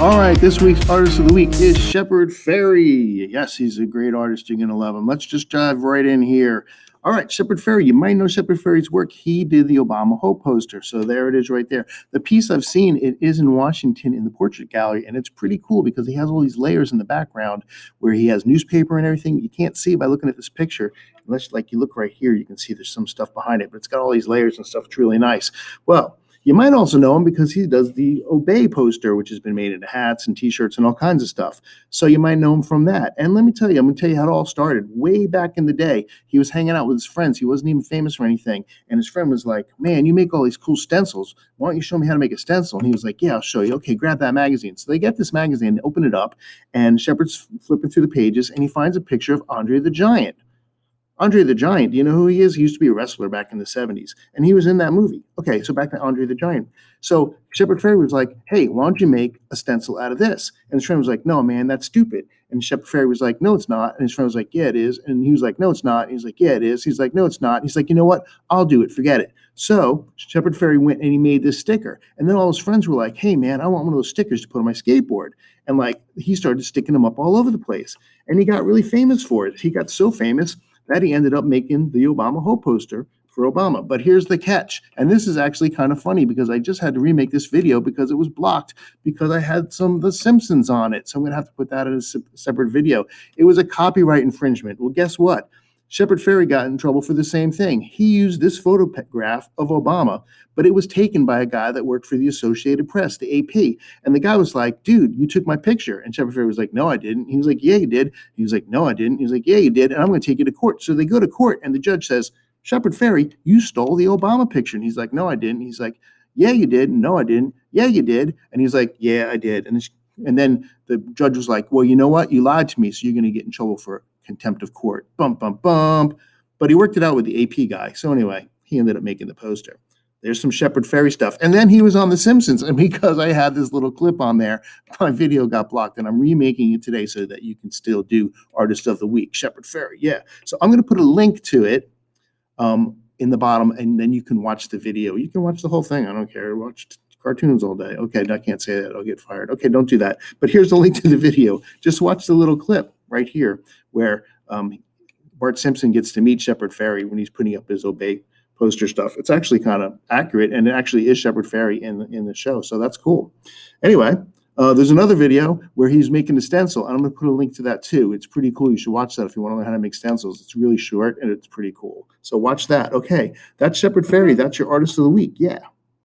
All right, this week's Artist of the Week is Shepard Fairey. Yes, he's a great artist. You're going to love him. Let's just dive right in here. All right, Shepard Fairey. You might know Shepard Fairey's work. He did the Obama Hope poster. So there it is right there. The piece I've seen, it is in Washington in the Portrait Gallery, and it's pretty cool because he has all these layers in the background where he has newspaper and everything. You can't see by looking at this picture. Unless, like, you look right here, you can see there's some stuff behind it, but it's got all these layers and stuff. It's really nice. Well, you might also know him because he does the Obey poster, which has been made into hats and T-shirts and all kinds of stuff. So you might know him from that. And let me tell you, I'm going to tell you how it all started. Way back in the day, he was hanging out with his friends. He wasn't even famous or anything. And his friend was like, man, you make all these cool stencils. Why don't you show me how to make a stencil? And he was like, yeah, I'll show you. Okay, grab that magazine. So they get this magazine, open it up, and Shepard's flipping through the pages, and he finds a picture of Andre the Giant. Andre the Giant, do you know who he is? He used to be a wrestler back in the 70s, and he was in that movie. Okay, so back to Andre the Giant. So Shepard Fairey was like, hey, why don't you make a stencil out of this? And his friend was like, no, man, that's stupid. And Shepard Fairey was like, no, it's not. And his friend was like, yeah, it is. And he was like, no, it's not. And he's like, yeah, it is. He's like, no, it's not. And he's like, you know what? I'll do it. Forget it. So Shepard Fairey went and he made this sticker. And then all his friends were like, hey, man, I want one of those stickers to put on my skateboard. And like he started sticking them up all over the place. And he got really famous for it. He got so famous that he ended up making the Obama Hope poster for Obama. But here's the catch. And this is actually kind of funny because I just had to remake this video because it was blocked because I had some of the Simpsons on it. So I'm going to have to put that in a separate video. It was a copyright infringement. Well, guess what? Shepard Fairey got in trouble for the same thing. He used this photograph of Obama, but it was taken by a guy that worked for the Associated Press, the AP. And the guy was like, dude, you took my picture. And Shepard Fairey was like, no, I didn't. He was like, yeah, you did. He was like, no, I didn't. He was like, yeah, you did. And I'm going to take you to court. So they go to court and the judge says, Shepard Fairey, you stole the Obama picture. And he's like, no, I didn't. He's like, yeah, you did. No, I didn't. Yeah, you did. And he's like, yeah, I did. And then the judge was like, well, you know what? You lied to me, so you're going to get in trouble for contempt of court. Bump, bump, bump. But he worked it out with the AP guy. So anyway, he ended up making the poster. There's some Shepard Fairey stuff. And then he was on The Simpsons. And because I had this little clip on there, my video got blocked. And I'm remaking it today so that you can still do Artist of the Week, Shepard Fairey. Yeah. So I'm going to put a link to it in the bottom, and then you can watch the video. You can watch the whole thing. I don't care. Watch cartoons all day. Okay, I can't say that. I'll get fired. Okay, don't do that. But here's the link to the video. Just watch the little clip right here where Bart Simpson gets to meet Shepard Fairey when he's putting up his Obey poster stuff. It's actually kind of accurate, and it actually is Shepard Fairey in the show, so that's cool. Anyway, there's another video where he's making a stencil, and I'm going to put a link to that too. It's pretty cool. You should watch that if you want to learn how to make stencils. It's really short, and it's pretty cool. So watch that. Okay, that's Shepard Fairey. That's your Artist of the Week. Yeah.